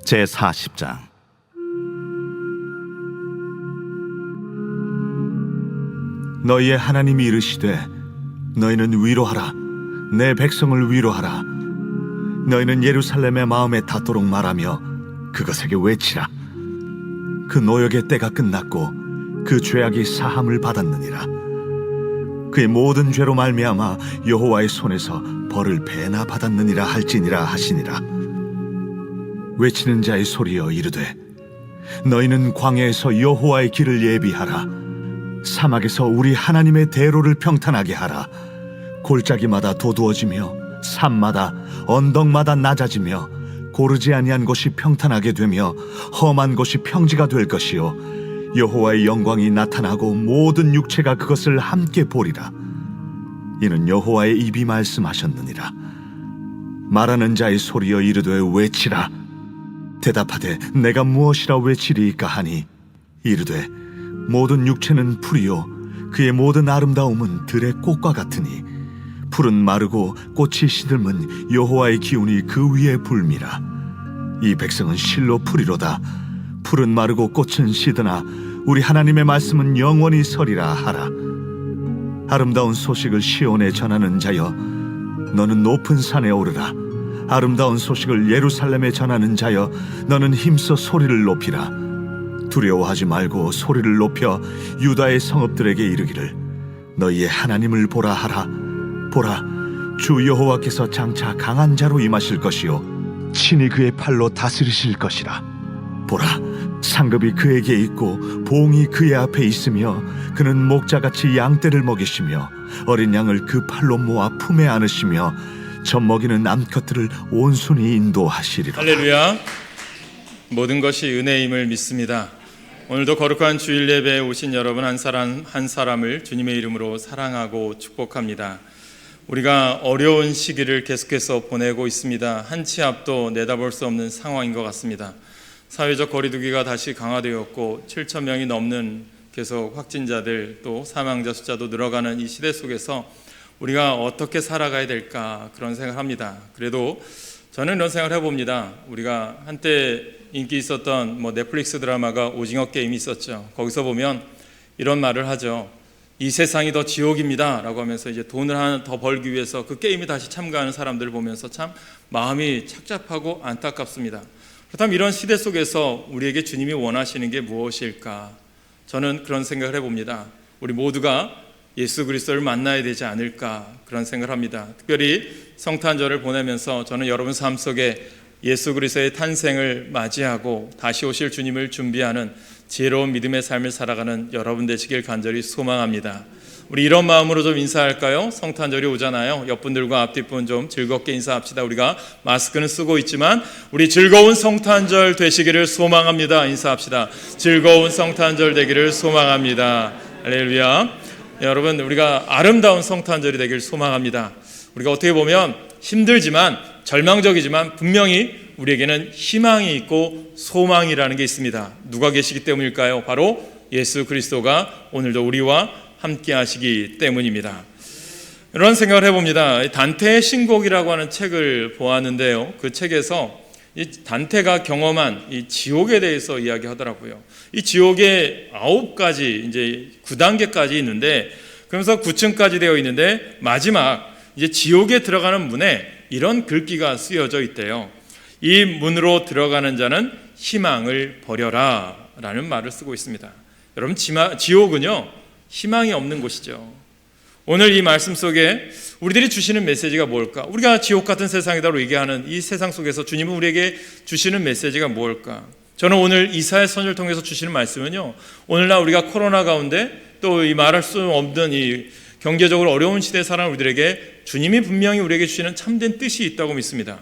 제40장. 너희의 하나님이 이르시되 너희는 위로하라, 내 백성을 위로하라. 너희는 예루살렘의 마음에 닿도록 말하며 그것에게 외치라. 그 노역의 때가 끝났고 그 죄악이 사함을 받았느니라. 그의 모든 죄로 말미암아 여호와의 손에서 벌을 배나 받았느니라 할지니라 하시니라. 외치는 자의 소리여 이르되 너희는 광야에서 여호와의 길을 예비하라. 사막에서 우리 하나님의 대로를 평탄하게 하라. 골짜기마다 도두어지며 산마다 언덕마다 낮아지며 고르지 아니한 곳이 평탄하게 되며 험한 곳이 평지가 될 것이요 여호와의 영광이 나타나고 모든 육체가 그것을 함께 보리라. 이는 여호와의 입이 말씀하셨느니라. 말하는 자의 소리여 이르되 외치라. 대답하되 내가 무엇이라 외치리이까 하니 이르되 모든 육체는 풀이요 그의 모든 아름다움은 들의 꽃과 같으니 풀은 마르고 꽃이 시들면 여호와의 기운이 그 위에 불미라. 이 백성은 실로 풀이로다. 풀은 마르고 꽃은 시드나 우리 하나님의 말씀은 영원히 서리라 하라. 아름다운 소식을 시온에 전하는 자여 너는 높은 산에 오르라. 아름다운 소식을 예루살렘에 전하는 자여 너는 힘써 소리를 높이라. 두려워하지 말고 소리를 높여 유다의 성읍들에게 이르기를 너희의 하나님을 보라 하라. 보라, 주 여호와께서 장차 강한 자로 임하실 것이요 친히 그의 팔로 다스리실 것이라. 보라, 상급이 그에게 있고 봉이 그의 앞에 있으며 그는 목자같이 양떼를 먹이시며 어린 양을 그 팔로 모아 품에 안으시며 젖 먹이는 암컷들을 온순히 인도하시리라. 할렐루야. 모든 것이 은혜임을 믿습니다. 오늘도 거룩한 주일 예배에 오신 여러분 한 사람 한 사람을 주님의 이름으로 사랑하고 축복합니다. 우리가 어려운 시기를 계속해서 보내고 있습니다. 한 치 앞도 내다볼 수 없는 상황인 것 같습니다. 사회적 거리두기가 다시 강화되었고 7천 명이 넘는 계속 확진자들 또 사망자 숫자도 늘어가는 이 시대 속에서 우리가 어떻게 살아가야 될까 그런 생각을 합니다. 그래도 저는 이런 생각을 해봅니다. 우리가 한때 인기 있었던 넷플릭스 드라마가 오징어 게임이 있었죠. 거기서 보면 이런 말을 하죠. 이 세상이 더 지옥입니다 라고 하면서 이제 돈을 하나 더 벌기 위해서 그 게임에 다시 참가하는 사람들을 보면서 참 마음이 착잡하고 안타깝습니다. 그렇다면 이런 시대 속에서 우리에게 주님이 원하시는 게 무엇일까? 저는 그런 생각을 해봅니다. 우리 모두가 예수 그리스도를 만나야 되지 않을까 그런 생각을 합니다. 특별히 성탄절을 보내면서 저는 여러분 삶 속에 예수 그리스도의 탄생을 맞이하고 다시 오실 주님을 준비하는 지혜로운 믿음의 삶을 살아가는 여러분 되시길 간절히 소망합니다. 우리 이런 마음으로 좀 인사할까요? 성탄절이 오잖아요. 옆분들과 앞뒷분 좀 즐겁게 인사합시다. 우리가 마스크는 쓰고 있지만 우리 즐거운 성탄절 되시기를 소망합니다. 인사합시다. 즐거운 성탄절 되기를 소망합니다. 할렐루야. 여러분, 우리가 아름다운 성탄절이 되길 소망합니다. 우리가 어떻게 보면 힘들지만 절망적이지만 분명히 우리에게는 희망이 있고 소망이라는 게 있습니다. 누가 계시기 때문일까요? 바로 예수 그리스도가 오늘도 우리와 함께 하시기 때문입니다. 이런 생각을 해봅니다. 단테의 신곡이라고 하는 책을 보았는데요. 그 책에서 이 단테가 경험한 이 지옥에 대해서 이야기하더라고요. 이 지옥에 9가지 이제 9단계까지 있는데 그러면서 9층까지 되어 있는데 마지막 이제 지옥에 들어가는 문에 이런 글귀가 쓰여져 있대요. 이 문으로 들어가는 자는 희망을 버려라 라는 말을 쓰고 있습니다. 여러분, 지옥은요 희망이 없는 곳이죠. 오늘 이 말씀 속에 우리들이 주시는 메시지가 뭘까? 우리가 지옥 같은 세상이다로 얘기하는 이 세상 속에서 주님은 우리에게 주시는 메시지가 뭘까? 저는 오늘 이사야 선지를 통해서 주시는 말씀은요, 오늘날 우리가 코로나 가운데 또 이 말할 수 없는 이 경제적으로 어려운 시대에 살아가는 우리들에게 주님이 분명히 우리에게 주시는 참된 뜻이 있다고 믿습니다.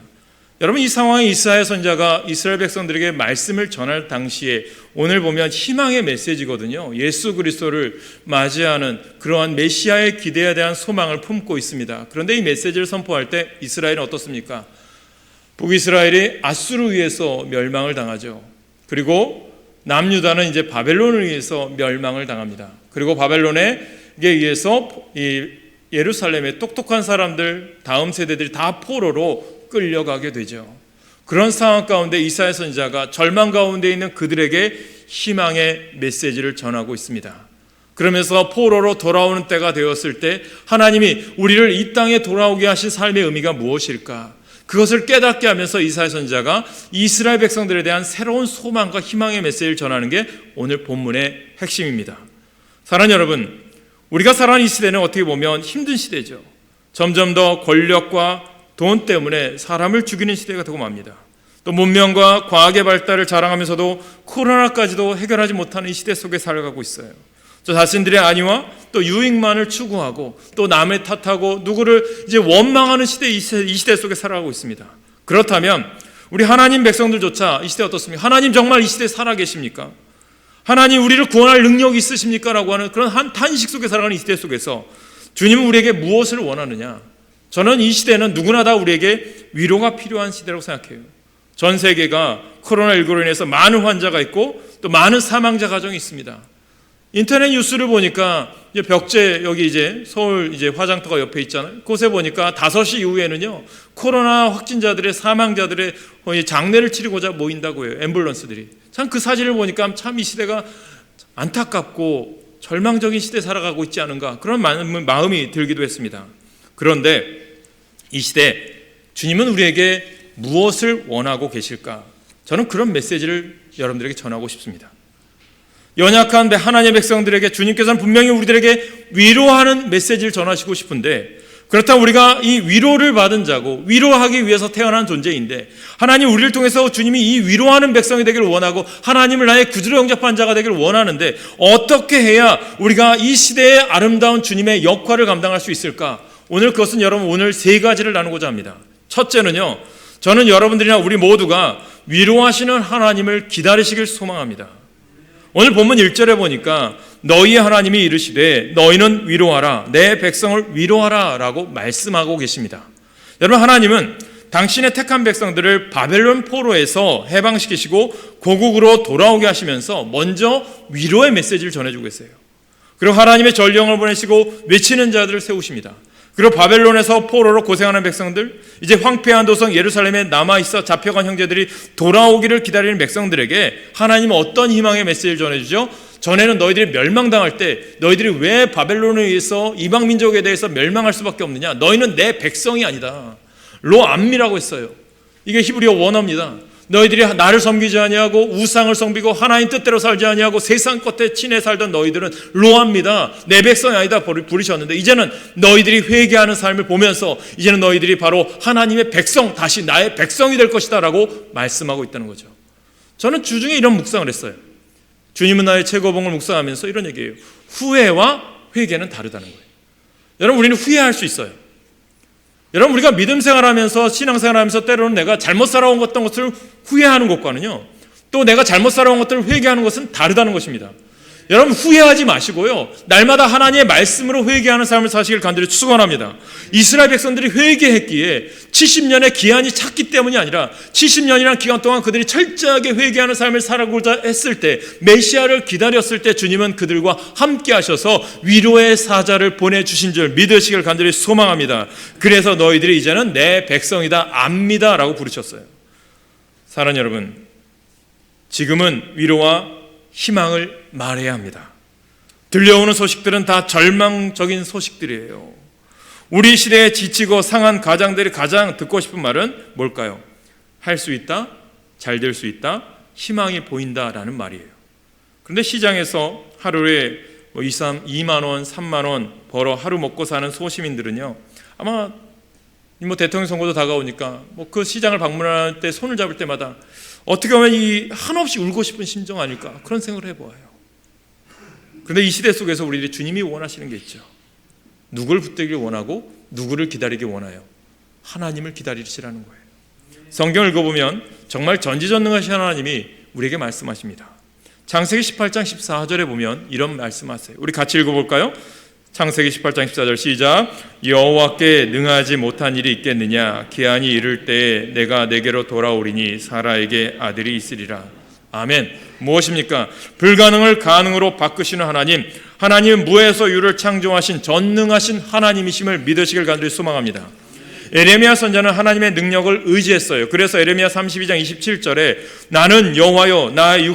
여러분, 이 상황에 이사야 선지자가 이스라엘 백성들에게 말씀을 전할 당시에 오늘 보면 희망의 메시지거든요. 예수 그리스도를 맞이하는 그러한 메시아의 기대에 대한 소망을 품고 있습니다. 그런데 이 메시지를 선포할 때 이스라엘은 어떻습니까? 북이스라엘이 아수르에 의해서 멸망을 당하죠. 그리고 남유다는 이제 바벨론에 의해서 멸망을 당합니다. 그리고 바벨론에 의해서 이 예루살렘의 똑똑한 사람들, 다음 세대들이 다 포로로 끌려가게 되죠. 그런 상황 가운데 이사야 선지자가 절망 가운데 있는 그들에게 희망의 메시지를 전하고 있습니다. 그러면서 포로로 돌아오는 때가 되었을 때 하나님이 우리를 이 땅에 돌아오게 하신 삶의 의미가 무엇일까? 그것을 깨닫게 하면서 이사야 선지자가 이스라엘 백성들에 대한 새로운 소망과 희망의 메시지를 전하는 게 오늘 본문의 핵심입니다. 사랑하는 여러분, 우리가 살아가는 이 시대는 어떻게 보면 힘든 시대죠. 점점 더 권력과 돈 때문에 사람을 죽이는 시대가 되고 맙니다. 또 문명과 과학의 발달을 자랑하면서도 코로나까지도 해결하지 못하는 이 시대 속에 살아가고 있어요. 저 자신들의 안위와 또 유익만을 추구하고 또 남을 탓하고 누구를 이제 원망하는 시대, 이 시대 속에 살아가고 있습니다. 그렇다면 우리 하나님 백성들조차 이 시대 어떻습니까? 하나님 정말 이 시대에 살아계십니까? 하나님 우리를 구원할 능력이 있으십니까? 라고 하는 그런 한 탄식 속에 살아가는 이 시대 속에서 주님은 우리에게 무엇을 원하느냐? 저는 이 시대는 누구나 다 우리에게 위로가 필요한 시대라고 생각해요. 전 세계가 코로나19로 인해서 많은 환자가 있고 또 많은 사망자 가정이 있습니다. 인터넷 뉴스를 보니까 이제 벽제 여기 이제 서울 이제 화장터가 옆에 있잖아요. 그곳에 보니까 5시 이후에는요 코로나 확진자들의 사망자들의 장례를 치르고자 모인다고 해요. 앰뷸런스들이. 참 그 사진을 보니까 참 이 시대가 안타깝고 절망적인 시대에 살아가고 있지 않은가 그런 마음이 들기도 했습니다. 그런데 이 시대 주님은 우리에게 무엇을 원하고 계실까? 저는 그런 메시지를 여러분들에게 전하고 싶습니다. 연약한 하나님의 백성들에게 주님께서는 분명히 우리들에게 위로하는 메시지를 전하시고 싶은데 그렇다면 우리가 이 위로를 받은 자고 위로하기 위해서 태어난 존재인데 하나님 우리를 통해서 주님이 이 위로하는 백성이 되기를 원하고 하나님을 나의 구주로 영접한 자가 되기를 원하는데 어떻게 해야 우리가 이 시대의 아름다운 주님의 역할을 감당할 수 있을까? 오늘 그것은 여러분 오늘 3가지를 나누고자 합니다. 첫째는요, 저는 여러분들이나 우리 모두가 위로하시는 하나님을 기다리시길 소망합니다. 오늘 본문 1절에 보니까 너희의 하나님이 이르시되 너희는 위로하라 내 백성을 위로하라 라고 말씀하고 계십니다. 여러분 하나님은 당신의 택한 백성들을 바벨론 포로에서 해방시키시고 고국으로 돌아오게 하시면서 먼저 위로의 메시지를 전해주고 계세요. 그리고 하나님의 전령을 보내시고 외치는 자들을 세우십니다. 그리고 바벨론에서 포로로 고생하는 백성들, 이제 황폐한 도성 예루살렘에 남아있어 잡혀간 형제들이 돌아오기를 기다리는 백성들에게 하나님은 어떤 희망의 메시지를 전해주죠? 전에는 너희들이 멸망당할 때 너희들이 왜 바벨론에 의해서 이방 민족에 대해서 멸망할 수밖에 없느냐? 너희는 내 백성이 아니다. 로암미라고 했어요. 이게 히브리어 원어입니다. 너희들이 나를 섬기지 아니하고 우상을 섬기고 하나님 뜻대로 살지 아니하고 세상 끝에 친해 살던 너희들은 로합니다. 내 백성이 아니다 부르셨는데 이제는 너희들이 회개하는 삶을 보면서 이제는 너희들이 바로 하나님의 백성, 다시 나의 백성이 될 것이다 라고 말씀하고 있다는 거죠. 저는 주중에 이런 묵상을 했어요. 주님은 나의 최고봉을 묵상하면서 이런 얘기예요. 후회와 회개는 다르다는 거예요. 여러분 우리는 후회할 수 있어요. 여러분 우리가 믿음 생활하면서 신앙생활하면서 때로는 내가 잘못 살아온 어떤 것을 후회하는 것과는요 또 내가 잘못 살아온 것들을 회개하는 것은 다르다는 것입니다. 여러분 후회하지 마시고요 날마다 하나님의 말씀으로 회개하는 삶을 사시길 간절히 축원합니다. 이스라엘 백성들이 회개했기에 70년의 기한이 찼기 때문이 아니라 70년이라는 기간 동안 그들이 철저하게 회개하는 삶을 살아가고자 했을 때 메시아를 기다렸을 때 주님은 그들과 함께 하셔서 위로의 사자를 보내주신 줄 믿으시길 간절히 소망합니다. 그래서 너희들이 이제는 내 백성이다 압니다 라고 부르셨어요. 사랑하는 여러분 지금은 위로와 희망을 말해야 합니다. 들려오는 소식들은 다 절망적인 소식들이에요. 우리 시대에 지치고 상한 가장들이 가장 듣고 싶은 말은 뭘까요? 할 수 있다, 잘 될 수 있다, 희망이 보인다라는 말이에요. 그런데 시장에서 하루에 2만 원, 3만 원 벌어 하루 먹고 사는 소시민들은요 아마 대통령 선거도 다가오니까 그 시장을 방문할 때 손을 잡을 때마다 어떻게 보면 이 한없이 울고 싶은 심정 아닐까 그런 생각을 해보아요. 그런데 이 시대 속에서 우리들이 주님이 원하시는 게 있죠. 누구를 붙들길 원하고 누구를 기다리길 원해요? 하나님을 기다리시라는 거예요. 성경을 읽어보면 정말 전지전능하신 하나님이 우리에게 말씀하십니다. 창세기 18장 14절에 보면 이런 말씀하세요. 우리 같이 읽어볼까요? 창세기 18장 14절 시작. 여호와께 능하지 못한 일이 있겠느냐? 기한이 이를 때에 내가 내게로 돌아오리니 사라에게 아들이 있으리라. 아멘. 무엇입니까? 불가능을 가능으로 바꾸시는 하나님, 하나님은 무에서 유를 창조하신 전능하신 하나님이심을 믿으시길 간절히 소망합니다. 에레미야 선지자는 하나님의 능력을 의지했어요. 그래서 에레미야 32장 27절에 나는 여호와여 나의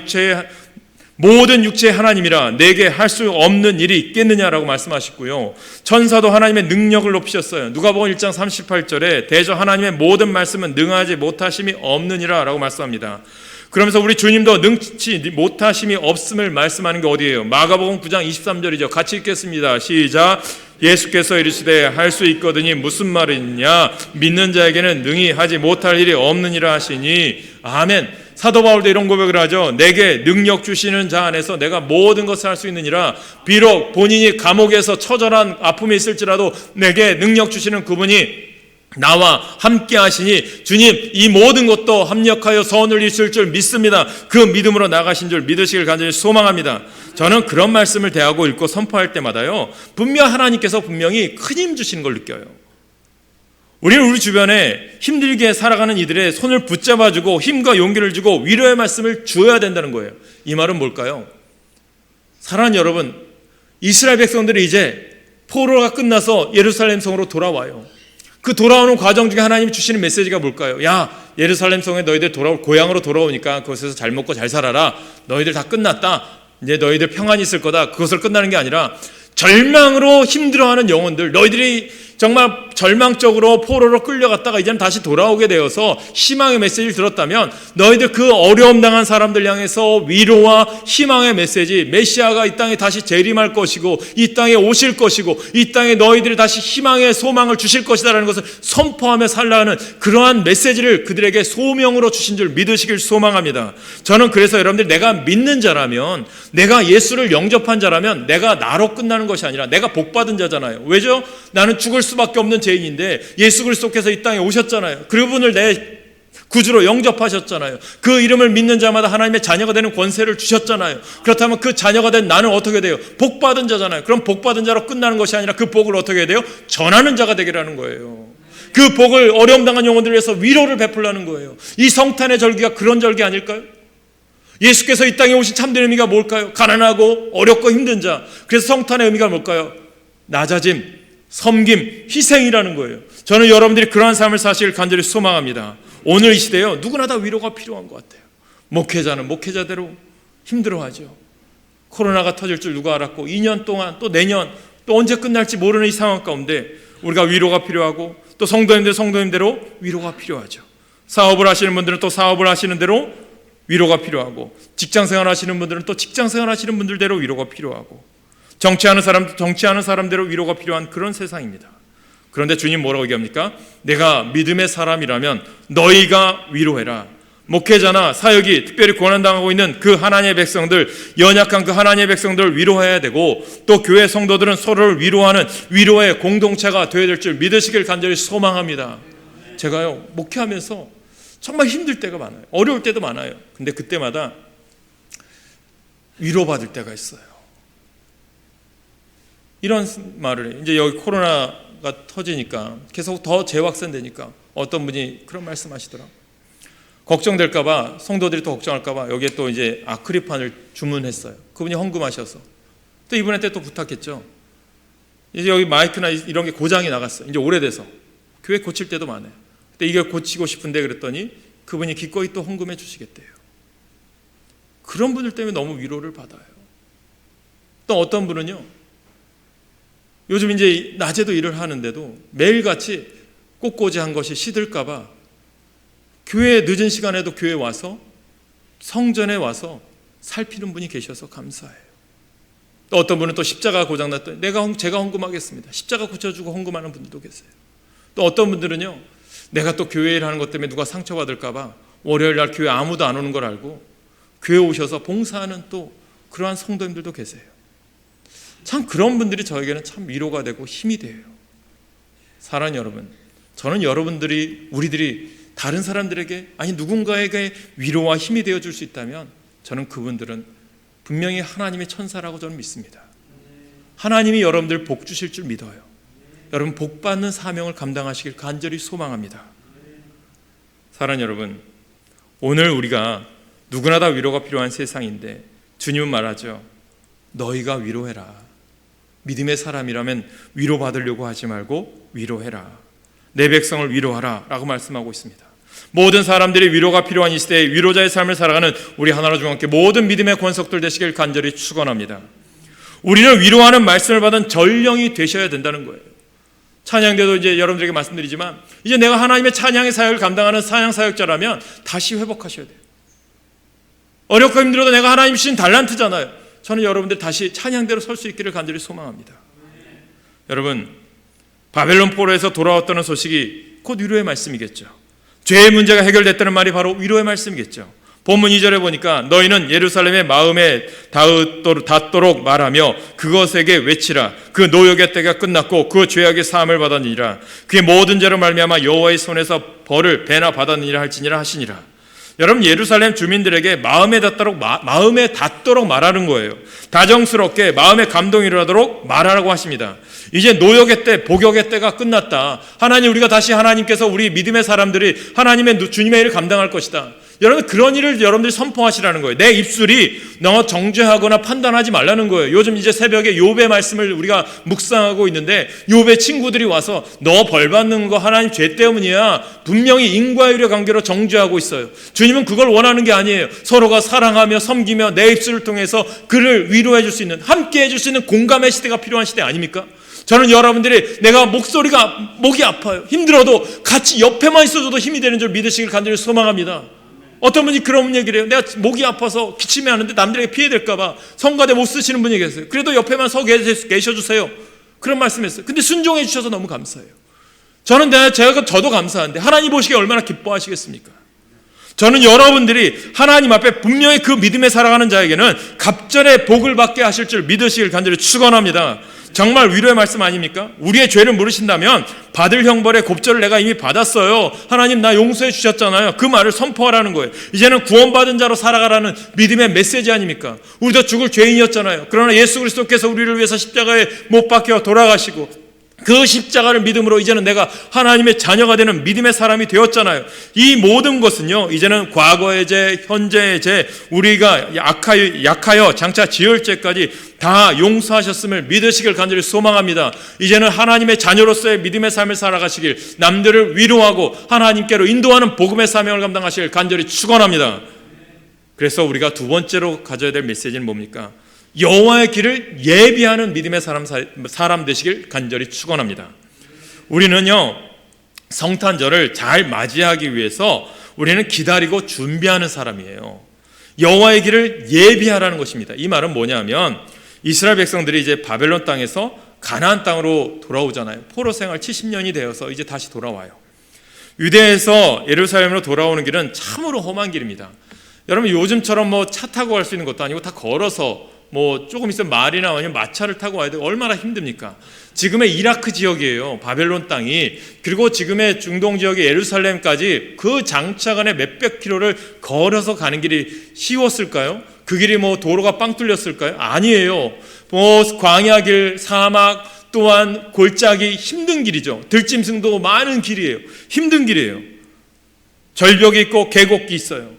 모든 육체의 하나님이라 내게 할 수 없는 일이 있겠느냐라고 말씀하시고요. 천사도 하나님의 능력을 높이셨어요. 누가복음 1장 38절에 대저 하나님의 모든 말씀은 능하지 못하심이 없느니라 라고 말씀합니다. 그러면서 우리 주님도 능치 못하심이 없음을 말씀하는 게 어디예요? 마가복음 9장 23절이죠. 같이 읽겠습니다. 시작. 예수께서 이르시되 할 수 있거든이 무슨 말이냐? 믿는 자에게는 능히 하지 못할 일이 없느니라 하시니. 아멘. 사도 바울도 이런 고백을 하죠. 내게 능력 주시는 자 안에서 내가 모든 것을 할 수 있느니라. 비록 본인이 감옥에서 처절한 아픔이 있을지라도 내게 능력 주시는 그분이 나와 함께 하시니 주님 이 모든 것도 합력하여 선을 이루실 줄 믿습니다. 그 믿음으로 나가신 줄 믿으시길 간절히 소망합니다. 저는 그런 말씀을 대하고 읽고 선포할 때마다요, 분명 하나님께서 분명히 큰 힘 주시는 걸 느껴요. 우리는 우리 주변에 힘들게 살아가는 이들의 손을 붙잡아주고 힘과 용기를 주고 위로의 말씀을 주어야 된다는 거예요. 이 말은 뭘까요? 사랑하는 여러분, 이스라엘 백성들이 이제 포로가 끝나서 예루살렘 성으로 돌아와요. 그 돌아오는 과정 중에 하나님이 주시는 메시지가 뭘까요? 야, 예루살렘 성에 너희들 고향으로 돌아오니까 그곳에서 잘 먹고 잘 살아라. 너희들 다 끝났다. 이제 너희들 평안히 있을 거다. 그것을 끝나는 게 아니라 절망으로 힘들어하는 영혼들, 너희들이 정말 절망적으로 포로로 끌려갔다가 이제는 다시 돌아오게 되어서 희망의 메시지를 들었다면 너희들 그 어려움 당한 사람들 향해서 위로와 희망의 메시지, 메시아가 이 땅에 다시 재림할 것이고 이 땅에 오실 것이고 이 땅에 너희들이 다시 희망의 소망을 주실 것이다라는 것을 선포하며 살아가는 그러한 메시지를 그들에게 소명으로 주신 줄 믿으시길 소망합니다. 저는 그래서 여러분들, 내가 믿는 자라면, 내가 예수를 영접한 자라면 내가 나로 끝나는 것이 아니라 내가 복받은 자잖아요. 왜죠? 나는 죽을 수밖에 없는 죄인인데 예수 그리스도께서 이 땅에 오셨잖아요. 그분을 내 구주로 영접하셨잖아요. 그 이름을 믿는 자마다 하나님의 자녀가 되는 권세를 주셨잖아요. 그렇다면 그 자녀가 된 나는 어떻게 돼요? 복받은 자잖아요. 그럼 복받은 자로 끝나는 것이 아니라 그 복을 어떻게 해야 돼요? 전하는 자가 되기라는 거예요. 그 복을 어려움 당한 영혼들을 위해서 위로를 베풀라는 거예요. 이 성탄의 절기가 그런 절기 아닐까요? 예수께서 이 땅에 오신 참된 의미가 뭘까요? 가난하고 어렵고 힘든 자. 그래서 성탄의 의미가 뭘까요? 낮아짐, 섬김, 희생이라는 거예요. 저는 여러분들이 그러한 삶을 사실 간절히 소망합니다. 오늘 이 시대에요, 누구나 다 위로가 필요한 것 같아요. 목회자는 목회자대로 힘들어하죠. 코로나가 터질 줄 누가 알았고 2년 동안 또 내년 또 언제 끝날지 모르는 이 상황 가운데 우리가 위로가 필요하고 또 성도님대로 위로가 필요하죠. 사업을 하시는 분들은 또 사업을 하시는 대로 위로가 필요하고, 직장생활 하시는 분들은 또 직장생활 하시는 분들대로 위로가 필요하고, 정치하는 사람대로 위로가 필요한 그런 세상입니다. 그런데 주님 뭐라고 얘기합니까? 내가 믿음의 사람이라면 너희가 위로해라. 목회자나 사역이 특별히 고난당하고 있는 그 하나님의 백성들, 연약한 그 하나님의 백성들을 위로해야 되고, 또 교회 성도들은 서로를 위로하는 위로의 공동체가 되어야 될 줄 믿으시길 간절히 소망합니다. 제가요, 목회하면서 정말 힘들 때가 많아요. 어려울 때도 많아요. 근데 그때마다 위로받을 때가 있어요. 이런 말을 해요. 이제 여기 코로나가 터지니까 계속 더 재확산되니까 어떤 분이 그런 말씀하시더라고요. 걱정될까봐, 성도들이 또 걱정할까봐 여기에 또 이제 아크릴판을 주문했어요. 그분이 헌금하셔서 또 이분한테 또 부탁했죠. 이제 여기 마이크나 이런 게 고장이 나갔어요. 이제 오래돼서 교회 고칠 때도 많아요. 근데 이게 고치고 싶은데 그랬더니 그분이 기꺼이 또 헌금해 주시겠대요. 그런 분들 때문에 너무 위로를 받아요. 또 어떤 분은요, 요즘 이제 낮에도 일을 하는데도 매일같이 꽃꽂이한 것이 시들까봐 교회 늦은 시간에도 교회에 와서, 성전에 와서 살피는 분이 계셔서 감사해요. 또 어떤 분은 또 십자가 고장났더니 제가 헌금하겠습니다. 십자가 고쳐주고 헌금하는 분들도 계세요. 또 어떤 분들은요, 내가 또 교회 일하는 것 때문에 누가 상처받을까봐 월요일 날 교회 아무도 안 오는 걸 알고 교회 오셔서 봉사하는 또 그러한 성도님들도 계세요. 참 그런 분들이 저에게는 참 위로가 되고 힘이 돼요. 사랑하는 여러분, 저는 우리들이 다른 사람들에게, 아니 누군가에게 위로와 힘이 되어줄 수 있다면 저는 그분들은 분명히 하나님의 천사라고 저는 믿습니다. 하나님이 여러분들 복 주실 줄 믿어요. 여러분 복 받는 사명을 감당하시길 간절히 소망합니다. 사랑하는 여러분, 오늘 우리가 누구나 다 위로가 필요한 세상인데 주님은 말하죠. 너희가 위로해라. 믿음의 사람이라면 위로받으려고 하지 말고 위로해라. 내 백성을 위로하라 라고 말씀하고 있습니다. 모든 사람들이 위로가 필요한 이 시대에 위로자의 삶을 살아가는 우리 하나로 중앙교회 모든 믿음의 권속들 되시길 간절히 축원합니다. 우리는 위로하는 말씀을 받은 전령이 되셔야 된다는 거예요. 찬양대도 이제 여러분들에게 말씀드리지만 이제 내가 하나님의 찬양의 사역을 감당하는 찬양 사역자라면 다시 회복하셔야 돼요. 어렵고 힘들어도 내가 하나님 주신 달란트잖아요. 저는 여러분들 다시 찬양대로 설 수 있기를 간절히 소망합니다. 여러분, 바벨론 포로에서 돌아왔다는 소식이 곧 위로의 말씀이겠죠. 죄의 문제가 해결됐다는 말이 바로 위로의 말씀이겠죠. 본문 2절에 보니까 너희는 예루살렘의 마음에 닿도록 말하며 그것에게 외치라. 그 노역의 때가 끝났고 그 죄악의 사함을 받았느니라. 그의 모든 죄로 말미암아 여호와의 손에서 벌을 배나 받았느니라 할지니라 하시니라. 여러분, 예루살렘 주민들에게 마음에 닿도록 말하는 거예요. 다정스럽게 마음에 감동이 일어나도록 말하라고 하십니다. 이제 노역의 때, 복역의 때가 끝났다. 하나님, 우리가 다시 하나님께서 우리 믿음의 사람들이 하나님의 주님의 일을 감당할 것이다. 여러분, 그런 일을 여러분들이 선포하시라는 거예요. 내 입술이 너 정죄하거나 판단하지 말라는 거예요. 요즘 이제 새벽에 욥의 말씀을 우리가 묵상하고 있는데 욥의 친구들이 와서 너 벌 받는 거 하나님 죄 때문이야. 분명히 인과율의 관계로 정죄하고 있어요. 주님은 그걸 원하는 게 아니에요. 서로가 사랑하며 섬기며 내 입술을 통해서 그를 위로해 줄 수 있는, 함께 해줄 수 있는 공감의 시대가 필요한 시대 아닙니까? 저는 여러분들이 내가 목이 아파요. 힘들어도 같이 옆에만 있어줘도 힘이 되는 줄 믿으시길 간절히 소망합니다. 어떤 분이 그런 얘기를 해요. 내가 목이 아파서 기침이 하는데 남들에게 피해될까봐 성가대 못 쓰시는 분이 계세요. 그래도 옆에만 서 계셔주세요. 그런 말씀했어요. 근데 순종해 주셔서 너무 감사해요. 저는 저도 감사한데 하나님 보시기에 얼마나 기뻐하시겠습니까? 저는 여러분들이 하나님 앞에 분명히 그 믿음에 살아가는 자에게는 갑절의 복을 받게 하실 줄 믿으시길 간절히 축원합니다. 정말 위로의 말씀 아닙니까? 우리의 죄를 물으신다면 받을 형벌의 곱절을 내가 이미 받았어요. 하나님 나 용서해 주셨잖아요. 그 말을 선포하라는 거예요. 이제는 구원받은 자로 살아가라는 믿음의 메시지 아닙니까? 우리도 죽을 죄인이었잖아요. 그러나 예수 그리스도께서 우리를 위해서 십자가에 못 박혀 돌아가시고 그 십자가를 믿음으로 이제는 내가 하나님의 자녀가 되는 믿음의 사람이 되었잖아요. 이 모든 것은요, 이제는 과거의 죄, 현재의 죄, 우리가 약하여 장차 지을 죄까지 다 용서하셨음을 믿으시길 간절히 소망합니다. 이제는 하나님의 자녀로서의 믿음의 삶을 살아가시길, 남들을 위로하고 하나님께로 인도하는 복음의 사명을 감당하시길 간절히 축원합니다. 그래서 우리가 두 번째로 가져야 될 메시지는 뭡니까? 여호와의 길을 예비하는 믿음의 사람 되시길 간절히 축원합니다. 우리는요, 성탄절을 잘 맞이하기 위해서 우리는 기다리고 준비하는 사람이에요. 여호와의 길을 예비하라는 것입니다. 이 말은 뭐냐면 이스라엘 백성들이 이제 바벨론 땅에서 가나안 땅으로 돌아오잖아요. 포로 생활 70년이 되어서 이제 다시 돌아와요. 유대에서 예루살렘으로 돌아오는 길은 참으로 험한 길입니다. 여러분, 요즘처럼 뭐 차 타고 갈 수 있는 것도 아니고 다 걸어서 뭐 조금 있으면 말이나 아니면 마차를 타고 와야 돼. 얼마나 힘듭니까? 지금의 이라크 지역이에요. 바벨론 땅이. 그리고 지금의 중동 지역의 예루살렘까지 그 장차간의 몇백 킬로를 걸어서 가는 길이 쉬웠을까요? 그 길이 뭐 도로가 빵 뚫렸을까요? 아니에요. 뭐 광야길, 사막, 또한 골짜기, 힘든 길이죠. 들짐승도 많은 길이에요. 힘든 길이에요. 절벽이 있고 계곡이 있어요.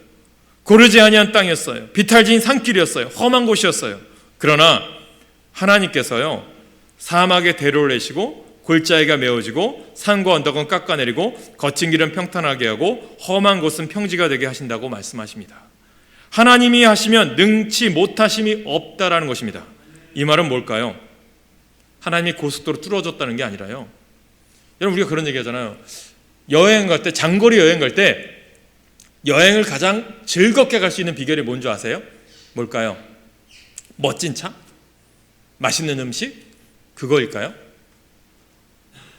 고르지 아니한 땅이었어요. 비탈진 산길이었어요. 험한 곳이었어요. 그러나 하나님께서요, 사막에 대로를 내시고 골짜기가 메워지고 산과 언덕은 깎아내리고 거친 길은 평탄하게 하고 험한 곳은 평지가 되게 하신다고 말씀하십니다. 하나님이 하시면 능치 못하심이 없다라는 것입니다. 이 말은 뭘까요? 하나님이 고속도로 뚫어줬다는 게 아니라요, 여러분, 우리가 그런 얘기 하잖아요. 여행 갈 때, 장거리 여행 갈 때 여행을 가장 즐겁게 갈 수 있는 비결이 뭔지 아세요? 뭘까요? 멋진 차? 맛있는 음식? 그거일까요?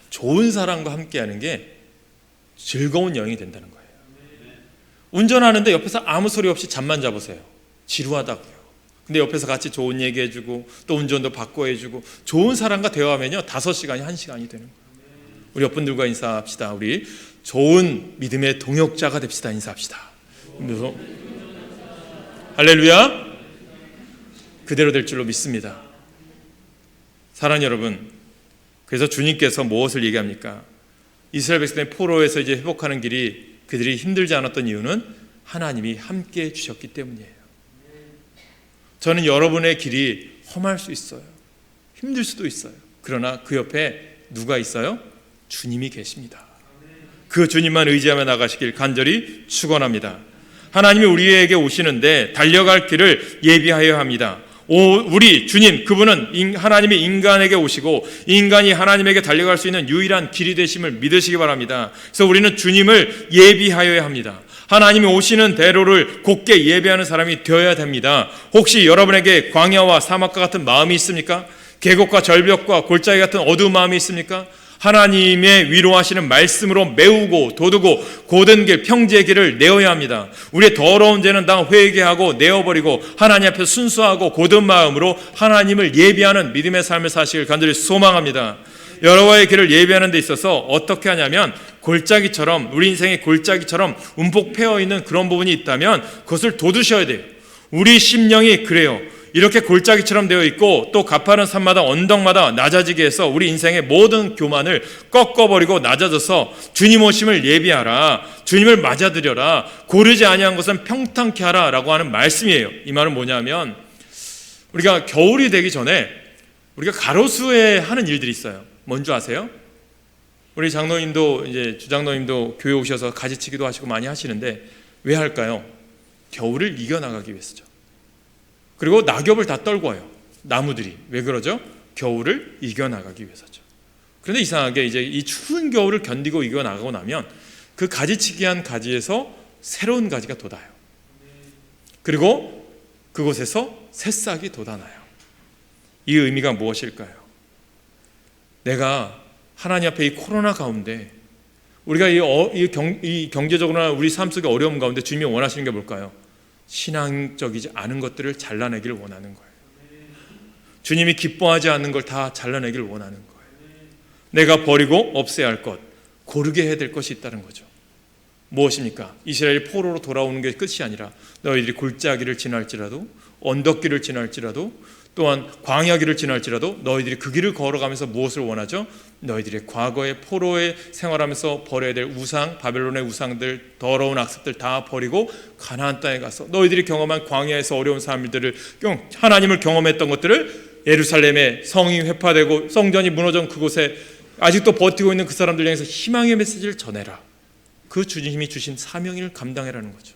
좋은 사람과 함께하는 게 즐거운 여행이 된다는 거예요. 운전하는데 옆에서 아무 소리 없이 잠만 자보세요. 지루하다고요. 근데 옆에서 같이 좋은 얘기 해주고 또 운전도 바꿔 해주고 좋은 사람과 대화하면요, 5시간이 1시간이 되는 거예요. 우리 옆분들과 인사합시다. 우리 좋은 믿음의 동역자가 됩시다. 인사합시다. 그래서 할렐루야. 그대로 될 줄로 믿습니다. 사랑하는 여러분, 그래서 주님께서 무엇을 얘기합니까? 이스라엘 백성의 포로에서 이제 회복하는 길이 그들이 힘들지 않았던 이유는 하나님이 함께 해 주셨기 때문이에요. 저는 여러분의 길이 험할 수 있어요. 힘들 수도 있어요. 그러나 그 옆에 누가 있어요? 주님이 계십니다. 그 주님만 의지하며 나가시길 간절히 축원합니다. 하나님이 우리에게 오시는데 달려갈 길을 예비하여야 합니다. 우리 주님, 그분은 하나님이 인간에게 오시고 인간이 하나님에게 달려갈 수 있는 유일한 길이 되심을 믿으시기 바랍니다. 그래서 우리는 주님을 예비하여야 합니다. 하나님이 오시는 대로를 곧게 예배하는 사람이 되어야 됩니다. 혹시 여러분에게 광야와 사막과 같은 마음이 있습니까? 계곡과 절벽과 골짜기 같은 어두운 마음이 있습니까? 하나님의 위로하시는 말씀으로 메우고 돋우고 고든 길, 평지의 길을 내어야 합니다. 우리의 더러운 죄는 다 회개하고 내어버리고 하나님 앞에 순수하고 고든 마음으로 하나님을 예비하는 믿음의 삶을 사시길 간절히 소망합니다. 여호와의 길을 예비하는 데 있어서 어떻게 하냐면 골짜기처럼, 우리 인생의 골짜기처럼 움푹 패어있는 그런 부분이 있다면 그것을 돋우셔야 돼요. 우리 심령이 그래요. 이렇게 골짜기처럼 되어 있고 또 가파른 산마다 언덕마다 낮아지게 해서 우리 인생의 모든 교만을 꺾어버리고 낮아져서 주님 오심을 예비하라, 주님을 맞아들여라, 고르지 아니한 것은 평탄케 하라 라고 하는 말씀이에요. 이 말은 뭐냐면 우리가 겨울이 되기 전에 우리가 가로수에 하는 일들이 있어요. 뭔지 아세요? 우리 장로님도 이제 주장로님도 교회 오셔서 가지치기도 하시고 많이 하시는데 왜 할까요? 겨울을 이겨나가기 위해서죠. 그리고 낙엽을 다 떨고 와요. 나무들이. 왜 그러죠? 겨울을 이겨나가기 위해서죠. 그런데 이상하게 이제 이 추운 겨울을 견디고 이겨나가고 나면 그 가지치기한 가지에서 새로운 가지가 돋아요. 그리고 그곳에서 새싹이 돋아나요. 이 의미가 무엇일까요? 내가 하나님 앞에 이 코로나 가운데 우리가 이 경제적으로나 우리 삶 속의 어려움 가운데 주님이 원하시는 게 뭘까요? 신앙적이지 않은 것들을 잘라내기를 원하는 거예요. 주님이 기뻐하지 않는 걸 다 잘라내기를 원하는 거예요. 내가 버리고 없애야 할 것, 고르게 해야 될 것이 있다는 거죠. 무엇입니까? 이스라엘이 포로로 돌아오는 게 끝이 아니라 너희들이 골짜기를 지날지라도 언덕길을 지날지라도 또한 광야길을 지날지라도 너희들이 그 길을 걸어가면서 무엇을 원하죠? 너희들의 과거의 포로에 생활하면서 버려야 될 우상, 바벨론의 우상들, 더러운 악습들 다 버리고 가나안 땅에 가서 너희들이 경험한 광야에서 어려운 삶들을 하나님을 경험했던 것들을 예루살렘에 성이 회파되고 성전이 무너진 그곳에 아직도 버티고 있는 그 사람들 향해서 희망의 메시지를 전해라. 그 주님이 주신 사명을 감당해라는 거죠.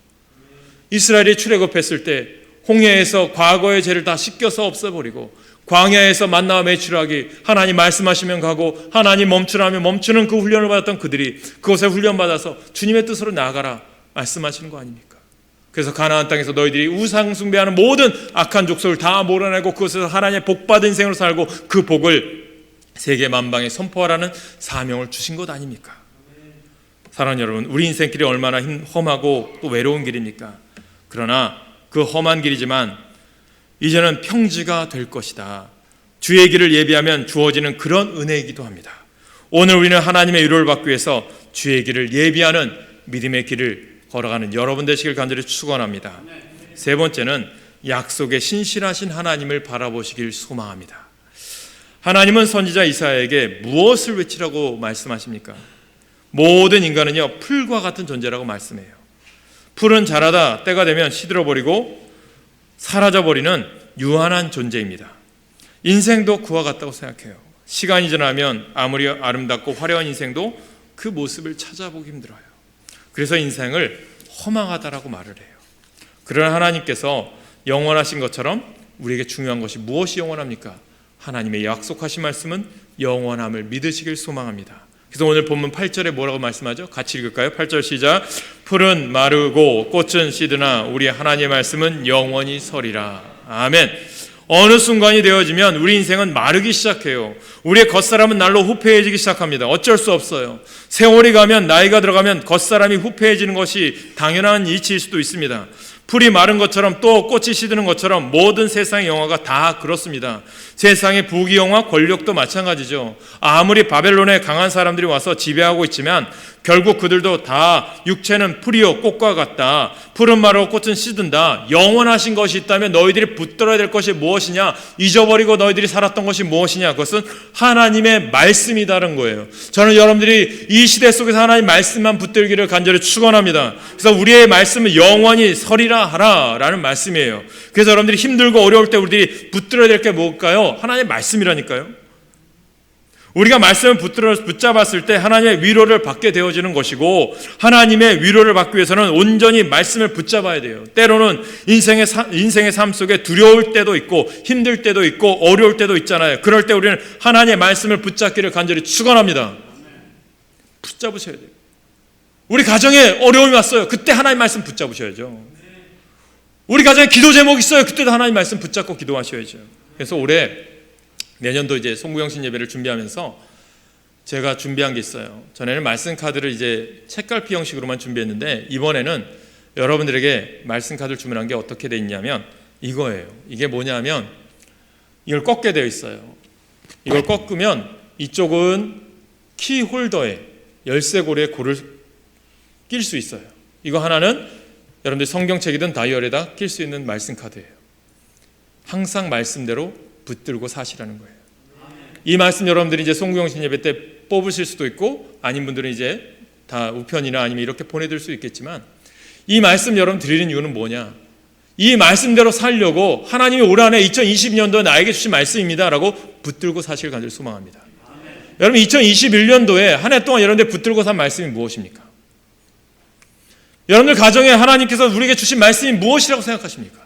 이스라엘이 출애굽했을 때 홍해에서 과거의 죄를 다 씻겨서 없애버리고 광야에서 만나와 메추라기 하나님 말씀하시면 가고 하나님 멈추라면 멈추는 그 훈련을 받았던 그들이 그것에 훈련받아서 주님의 뜻으로 나아가라 말씀하시는 거 아닙니까? 그래서 가나안 땅에서 너희들이 우상 숭배하는 모든 악한 족속을 다 몰아내고 그것에서 하나님의 복받은 인생으로 살고 그 복을 세계 만방에 선포하라는 사명을 주신 것 아닙니까? 사랑하는 여러분, 우리 인생길이 얼마나 험하고 또 외로운 길입니까? 그러나 그 험한 길이지만 이제는 평지가 될 것이다. 주의 길을 예비하면 주어지는 그런 은혜이기도 합니다. 오늘 우리는 하나님의 위로를 받기 위해서 주의 길을 예비하는 믿음의 길을 걸어가는 여러분 되시길 간절히 축원합니다. 세 번째는 약속에 신실하신 하나님을 바라보시길 소망합니다. 하나님은 선지자 이사야에게 무엇을 외치라고 말씀하십니까? 모든 인간은요 풀과 같은 존재라고 말씀해요. 풀은 자라다 때가 되면 시들어버리고 사라져버리는 유한한 존재입니다. 인생도 그와 같다고 생각해요. 시간이 지나면 아무리 아름답고 화려한 인생도 그 모습을 찾아보기 힘들어요. 그래서 인생을 허망하다라고 말을 해요. 그러나 하나님께서 영원하신 것처럼 우리에게 중요한 것이 무엇이 영원합니까? 하나님의 약속하신 말씀은 영원함을 믿으시길 소망합니다. 그래서 오늘 본문 8절에 뭐라고 말씀하죠? 같이 읽을까요? 8절 시작. 풀은 마르고 꽃은 시드나 우리 하나님의 말씀은 영원히 서리라. 아멘. 어느 순간이 되어지면 우리 인생은 마르기 시작해요. 우리의 겉사람은 날로 후패해지기 시작합니다. 어쩔 수 없어요. 세월이 가면 나이가 들어가면 겉사람이 후패해지는 것이 당연한 이치일 수도 있습니다. 풀이 마른 것처럼 또 꽃이 시드는 것처럼 모든 세상의 영화가 다 그렇습니다. 세상의 부귀영화, 권력도 마찬가지죠. 아무리 바벨론에 강한 사람들이 와서 지배하고 있지만 결국 그들도 다 육체는 풀이요 꽃과 같다. 풀은 마르고 꽃은 시든다. 영원하신 것이 있다면 너희들이 붙들어야 될 것이 무엇이냐? 잊어버리고 너희들이 살았던 것이 무엇이냐? 그것은 하나님의 말씀이다는 거예요. 저는 여러분들이 이 시대 속에서 하나님의 말씀만 붙들기를 간절히 축원합니다. 그래서 우리의 말씀은 영원히 서리라 하라라는 말씀이에요. 그래서 여러분들이 힘들고 어려울 때 우리들이 붙들어야 될 게 뭘까요? 하나님의 말씀이라니까요. 우리가 말씀을 붙잡았을 때 하나님의 위로를 받게 되어지는 것이고, 하나님의 위로를 받기 위해서는 온전히 말씀을 붙잡아야 돼요. 때로는 인생의 삶 속에 두려울 때도 있고 힘들 때도 있고 어려울 때도 있잖아요. 그럴 때 우리는 하나님의 말씀을 붙잡기를 간절히 축원합니다. 붙잡으셔야 돼요. 우리 가정에 어려움이 왔어요. 그때 하나님 말씀 붙잡으셔야죠. 우리 가정에 기도 제목이 있어요. 그때도 하나님 말씀 붙잡고 기도하셔야죠. 그래서 올해 내년도 이제 송구영신 예배를 준비하면서 제가 준비한 게 있어요. 전에는 말씀 카드를 이제 책갈피 형식으로만 준비했는데, 이번에는 여러분들에게 말씀 카드를 주문한 게 어떻게 돼 있냐면 이거예요. 이게 뭐냐면 이걸 꺾게 되어 있어요. 이걸 꺾으면 이쪽은 키 홀더에 열쇠고리에 고를 낄 수 있어요. 이거 하나는 여러분들 성경책이든 다이어리에다 낄 수 있는 말씀 카드예요. 항상 말씀대로 붙들고 사시라는 거예요. 이 말씀 여러분들이 이제 송구영신 예배 때 뽑으실 수도 있고, 아닌 분들은 이제 다 우편이나 아니면 이렇게 보내드릴 수 있겠지만, 이 말씀 여러분 드리는 이유는 뭐냐? 이 말씀대로 살려고 하나님이 올 한해 2022년도에 나에게 주신 말씀입니다 라고 붙들고 사실 간절히 소망합니다. 여러분 2021년도에 한 해 동안 여러분들 붙들고 산 말씀이 무엇입니까? 여러분들 가정에 하나님께서 우리에게 주신 말씀이 무엇이라고 생각하십니까?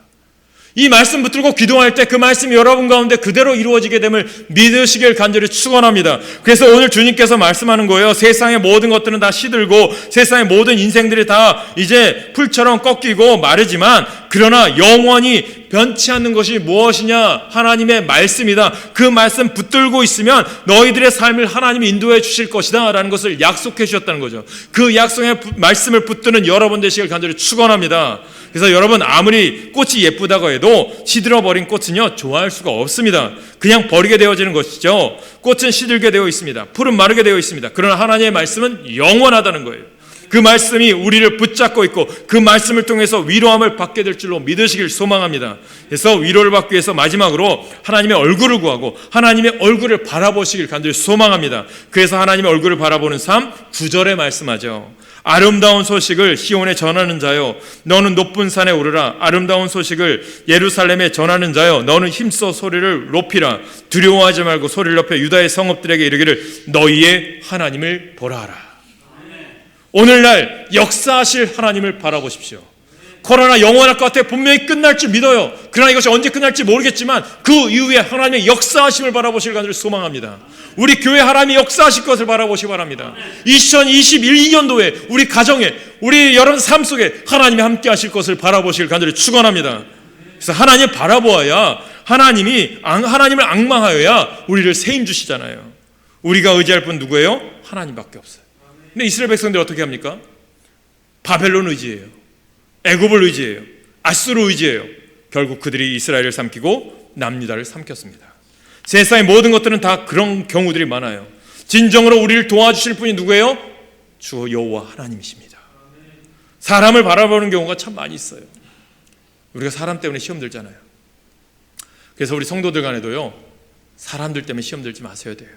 이 말씀 붙들고 기도할 때 그 말씀이 여러분 가운데 그대로 이루어지게 됨을 믿으시길 간절히 축원합니다. 그래서 오늘 주님께서 말씀하는 거예요. 세상의 모든 것들은 다 시들고 세상의 모든 인생들이 다 이제 풀처럼 꺾이고 마르지만, 그러나 영원히 변치 않는 것이 무엇이냐? 하나님의 말씀이다. 그 말씀 붙들고 있으면 너희들의 삶을 하나님이 인도해 주실 것이다 라는 것을 약속해 주셨다는 거죠. 그 약속의 말씀을 붙드는 여러분 되시길 간절히 축원합니다. 그래서 여러분, 아무리 꽃이 예쁘다고 해도 시들어버린 꽃은요 좋아할 수가 없습니다. 그냥 버리게 되어지는 것이죠. 꽃은 시들게 되어 있습니다. 풀은 마르게 되어 있습니다. 그러나 하나님의 말씀은 영원하다는 거예요. 그 말씀이 우리를 붙잡고 있고 그 말씀을 통해서 위로함을 받게 될 줄로 믿으시길 소망합니다. 그래서 위로를 받기 위해서 마지막으로 하나님의 얼굴을 구하고 하나님의 얼굴을 바라보시길 간절히 소망합니다. 그래서 하나님의 얼굴을 바라보는 삶, 9절에 말씀하죠. 아름다운 소식을 시온에 전하는 자여 너는 높은 산에 오르라. 아름다운 소식을 예루살렘에 전하는 자여 너는 힘써 소리를 높이라. 두려워하지 말고 소리를 높여 유다의 성읍들에게 이르기를 너희의 하나님을 보라 하라. 오늘날 역사하실 하나님을 바라보십시오. 코로나 영원할 것 같아요. 분명히 끝날 줄 믿어요. 그러나 이것이 언제 끝날지 모르겠지만 그 이후에 하나님의 역사하심을 바라보실 간절히 소망합니다. 우리 교회 하나님이 역사하실 것을 바라보시기 바랍니다. 2021년도에 우리 가정에, 우리 여러분 삶 속에 하나님이 함께 하실 것을 바라보시길 간절히 축원합니다. 그래서 하나님 바라보아야 하나님을 앙망하여야 우리를 세임 주시잖아요. 우리가 의지할 분 누구예요? 하나님밖에 없어요. 근데 이스라엘 백성들이 어떻게 합니까? 바벨론 의지해요. 애굽을 의지해요. 아수르 의지해요. 결국 그들이 이스라엘을 삼키고 남유다를 삼켰습니다. 세상의 모든 것들은 다 그런 경우들이 많아요. 진정으로 우리를 도와주실 분이 누구예요? 주 여호와 하나님이십니다. 사람을 바라보는 경우가 참 많이 있어요. 우리가 사람 때문에 시험 들잖아요. 그래서 우리 성도들 간에도요, 사람들 때문에 시험 들지 마셔야 돼요.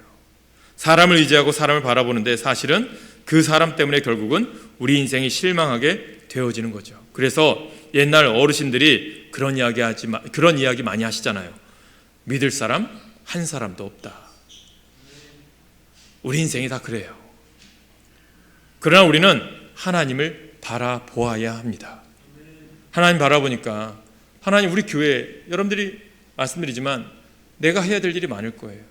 사람을 의지하고 사람을 바라보는데 사실은 그 사람 때문에 결국은 우리 인생이 실망하게 되어지는 거죠. 그래서 옛날 어르신들이 그런 이야기 많이 하시잖아요. 믿을 사람 한 사람도 없다. 우리 인생이 다 그래요. 그러나 우리는 하나님을 바라보아야 합니다. 하나님 바라보니까 하나님, 우리 교회 여러분들이 말씀드리지만 내가 해야 될 일이 많을 거예요.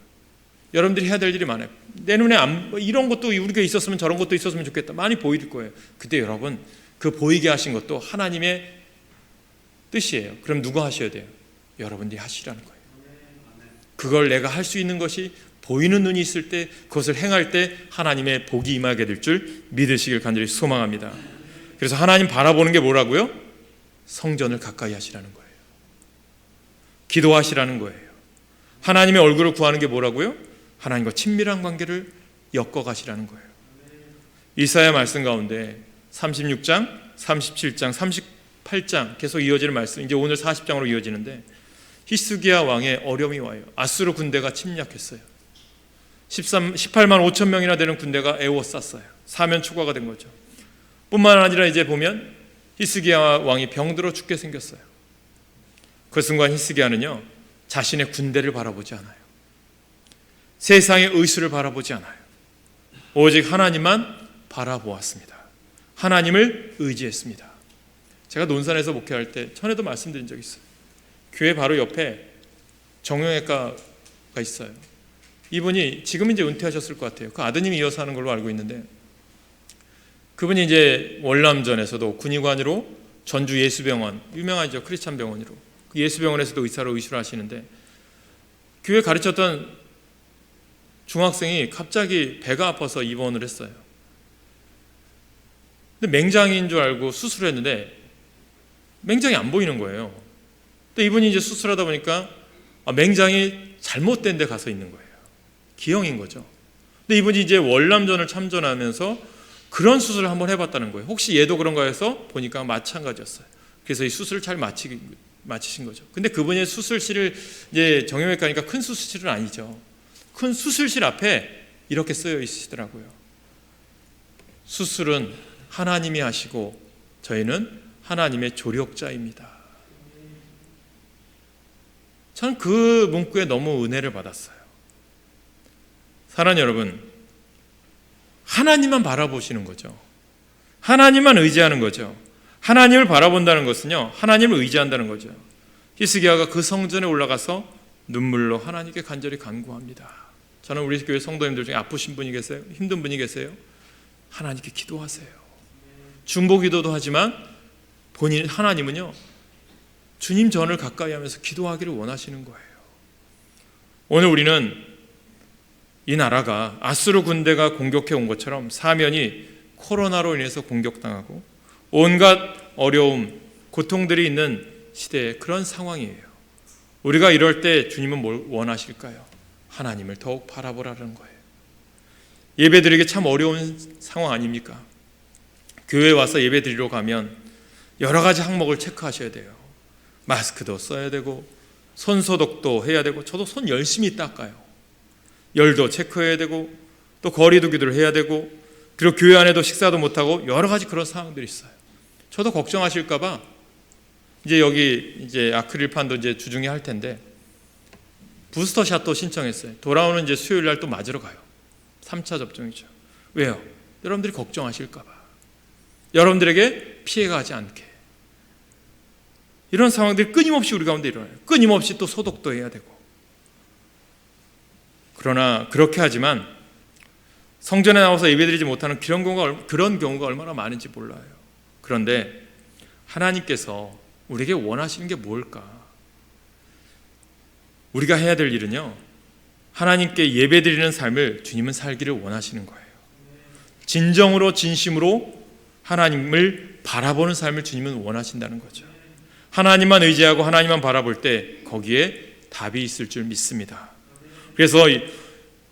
여러분들이 해야 될 일이 많아요. 내 눈에 이런 것도 우리가 있었으면 저런 것도 있었으면 좋겠다. 많이 보일 거예요. 그때 여러분, 그 보이게 하신 것도 하나님의 뜻이에요. 그럼 누가 하셔야 돼요? 여러분들이 하시라는 거예요. 그걸 내가 할 수 있는 것이 보이는 눈이 있을 때, 그것을 행할 때 하나님의 복이 임하게 될 줄 믿으시길 간절히 소망합니다. 그래서 하나님 바라보는 게 뭐라고요? 성전을 가까이 하시라는 거예요. 기도하시라는 거예요. 하나님의 얼굴을 구하는 게 뭐라고요? 하나님과 친밀한 관계를 엮어가시라는 거예요. 이사야 말씀 가운데 36장, 37장, 38장 계속 이어지는 말씀, 이제 오늘 40장으로 이어지는데 히스기야 왕의 어려움이 와요. 아수르 군대가 침략했어요. 18만 5천 명이나 되는 군대가 에워쌌어요. 사면 초과가 된 거죠. 뿐만 아니라 이제 보면 히스기야 왕이 병들어 죽게 생겼어요. 그 순간 히스기야는요, 자신의 군대를 바라보지 않아요. 세상의 의수를 바라보지 않아요. 오직 하나님만 바라보았습니다. 하나님을 의지했습니다. 제가 논산에서 목회할 때 전에도 말씀드린 적이 있어요. 교회 바로 옆에 정형외과가 있어요. 이분이 지금 이제 은퇴하셨을 것 같아요. 그 아드님이 이어서 하는 걸로 알고 있는데, 그분이 이제 월남전에서도 군의관으로 전주 예수병원, 유명하죠, 크리스찬 병원으로, 그 예수병원에서도 의사로 의술을 하시는데, 교회 가르쳤던 중학생이 갑자기 배가 아파서 입원을 했어요. 근데 맹장인 줄 알고 수술을 했는데 맹장이 안 보이는 거예요. 근데 이분이 이제 수술하다 보니까 맹장이 잘못된 데 가서 있는 거예요. 기형인 거죠. 근데 이분이 이제 월남전을 참전하면서 그런 수술을 한번 해봤다는 거예요. 혹시 얘도 그런가 해서 보니까 마찬가지였어요. 그래서 이 수술을 잘 마치신 거죠. 근데 그분의 수술실을, 이제 정형외과니까 큰 수술실은 아니죠. 큰 수술실 앞에 이렇게 쓰여 있으시더라고요. 수술은 하나님이 하시고 저희는 하나님의 조력자입니다. 저는 그 문구에 너무 은혜를 받았어요. 사랑하는 여러분, 하나님만 바라보시는 거죠. 하나님만 의지하는 거죠. 하나님을 바라본다는 것은요, 하나님을 의지한다는 거죠. 히스기야가 그 성전에 올라가서 눈물로 하나님께 간절히 간구합니다. 저는 우리 교회 성도님들 중에 아프신 분이 계세요? 힘든 분이 계세요? 하나님께 기도하세요. 중보기도도 하지만 본인 하나님은요, 주님 전을 가까이 하면서 기도하기를 원하시는 거예요. 오늘 우리는 이 나라가 아수르 군대가 공격해 온 것처럼 사면이 코로나로 인해서 공격당하고 온갖 어려움, 고통들이 있는 시대의 그런 상황이에요. 우리가 이럴 때 주님은 뭘 원하실까요? 하나님을 더욱 바라보라는 거예요. 예배드리기 참 어려운 상황 아닙니까? 교회에 와서 예배드리러 가면 여러 가지 항목을 체크하셔야 돼요. 마스크도 써야 되고 손소독도 해야 되고, 저도 손 열심히 닦아요. 열도 체크해야 되고 또 거리 두기를 해야 되고, 그리고 교회 안에도 식사도 못하고 여러 가지 그런 상황들이 있어요. 저도 걱정하실까봐 이제 여기 이제 아크릴판도 이제 주중에 할 텐데 부스터샷도 신청했어요. 돌아오는 이제 수요일 날 또 맞으러 가요. 3차 접종이죠. 왜요? 여러분들이 걱정하실까봐, 여러분들에게 피해가 가지 않게. 이런 상황들이 끊임없이 우리 가운데 일어나요. 끊임없이 또 소독도 해야 되고. 그러나 그렇게 하지만 성전에 나와서 예배드리지 못하는 그런 경우가 얼마나 많은지 몰라요. 그런데 하나님께서 우리에게 원하시는 게 뭘까? 우리가 해야 될 일은요, 하나님께 예배드리는 삶을 주님은 살기를 원하시는 거예요. 진정으로 진심으로 하나님을 바라보는 삶을 주님은 원하신다는 거죠. 하나님만 의지하고 하나님만 바라볼 때 거기에 답이 있을 줄 믿습니다. 그래서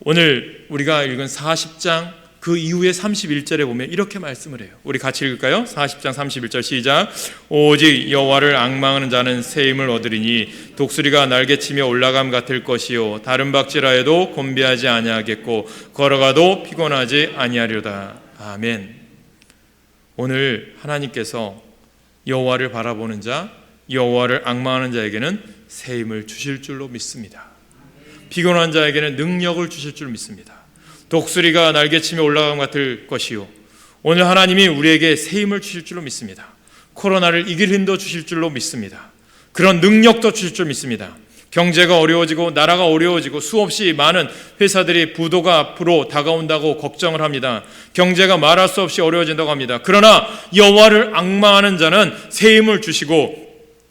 오늘 우리가 읽은 40장 그 이후에 31절에 보면 이렇게 말씀을 해요. 우리 같이 읽을까요? 40장 31절 시작. 오직 여호와를 앙망하는 자는 새 힘을 얻으리니 독수리가 날개치며 올라감 같을 것이요 다른 박질하여도 곤비하지 아니하겠고 걸어가도 피곤하지 아니하려다. 아멘. 오늘 하나님께서 여호와를 바라보는 자, 여호와를 앙망하는 자에게는 새 힘을 주실 줄로 믿습니다. 피곤한 자에게는 능력을 주실 줄 믿습니다. 독수리가 날개치며 올라감 같을 것이요, 오늘 하나님이 우리에게 새 힘을 주실 줄로 믿습니다. 코로나를 이길 힘도 주실 줄로 믿습니다. 그런 능력도 주실 줄 믿습니다. 경제가 어려워지고 나라가 어려워지고 수없이 많은 회사들이 부도가 앞으로 다가온다고 걱정을 합니다. 경제가 말할 수 없이 어려워진다고 합니다. 그러나 여호와를 앙망하는 자는 새 힘을 주시고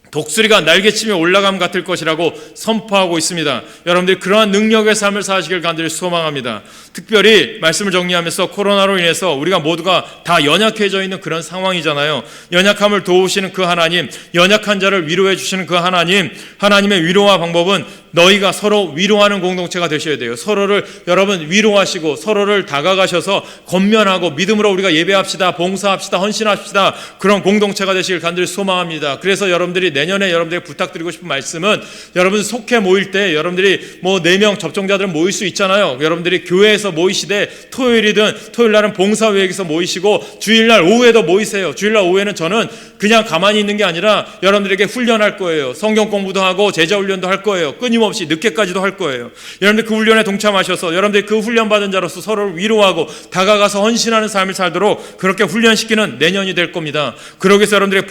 독수리가 날개치며 올라감 같을 것이라고 선포하고 있습니다. 여러분들이 그러한 능력의 삶을 사시길 간절히 소망합니다. 특별히 말씀을 정리하면서 코로나로 인해서 우리가 모두가 다 연약해져 있는 그런 상황이잖아요. 연약함을 도우시는 그 하나님, 연약한 자를 위로해 주시는 그 하나님, 하나님의 위로와 방법은 너희가 서로 위로하는 공동체가 되셔야 돼요. 서로를 여러분 위로하시고 서로를 다가가셔서 권면하고 믿음으로 우리가 예배합시다, 봉사합시다, 헌신합시다. 그런 공동체가 되시길 간절히 소망합니다. 그래서 여러분들이 내년에 여러분들에게 부탁드리고 싶은 말씀은, 여러분 속해 모일 때 여러분들이 4명 접종자들은 모일 수 있잖아요. 여러분들이 교회에서 모이시되 토요일이든, 토요일 날은 봉사회에서 모이시고 주일날 오후에도 모이세요. 주일날 오후에는 저는 그냥 가만히 있는 게 아니라 여러분들에게 훈련할 거예요. 성경 공부도 하고 제자 훈련도 할 거예요. 끊임없이 끊임없이 늦게까지도 할 거예요. 여러분들 그 훈련에 동참하셔서 여러분들이 그 훈련받은 자로서 서로를 위로하고 다가가서 헌신하는 삶을 살도록 그렇게 훈련시키는 내년이 될 겁니다. 그러기 위해서 여러분들에게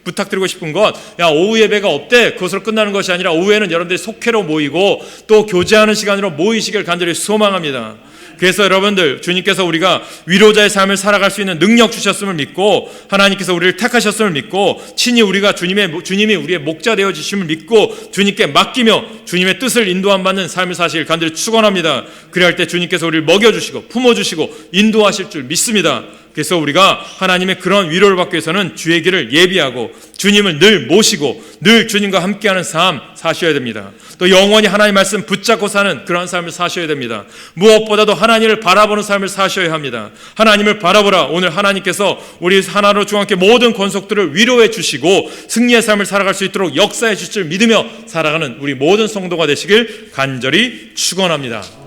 부탁드리고 싶은 것, 오후 예배가 없대 그것으로 끝나는 것이 아니라 오후에는 여러분들이 속회로 모이고 또 교제하는 시간으로 모이시길 간절히 소망합니다. 그래서 여러분들, 주님께서 우리가 위로자의 삶을 살아갈 수 있는 능력 주셨음을 믿고 하나님께서 우리를 택하셨음을 믿고 친히 우리가 주님이 우리의 목자 되어 주심을 믿고 주님께 맡기며 주님의 뜻을 인도함 받는 삶을 사실 간절히 축원합니다. 그래야 할 때 주님께서 우리를 먹여주시고 품어주시고 인도하실 줄 믿습니다. 그래서 우리가 하나님의 그런 위로를 받기 위해서는 주의 길을 예비하고 주님을 늘 모시고 늘 주님과 함께하는 삶 사셔야 됩니다. 또 영원히 하나님 말씀 붙잡고 사는 그런 삶을 사셔야 됩니다. 무엇보다도 하나님을 바라보는 삶을 사셔야 합니다. 하나님을 바라보라. 오늘 하나님께서 우리 하나로 중앙께 모든 권속들을 위로해 주시고 승리의 삶을 살아갈 수 있도록 역사해 주실 줄 믿으며 살아가는 우리 모든 성도가 되시길 간절히 축원합니다.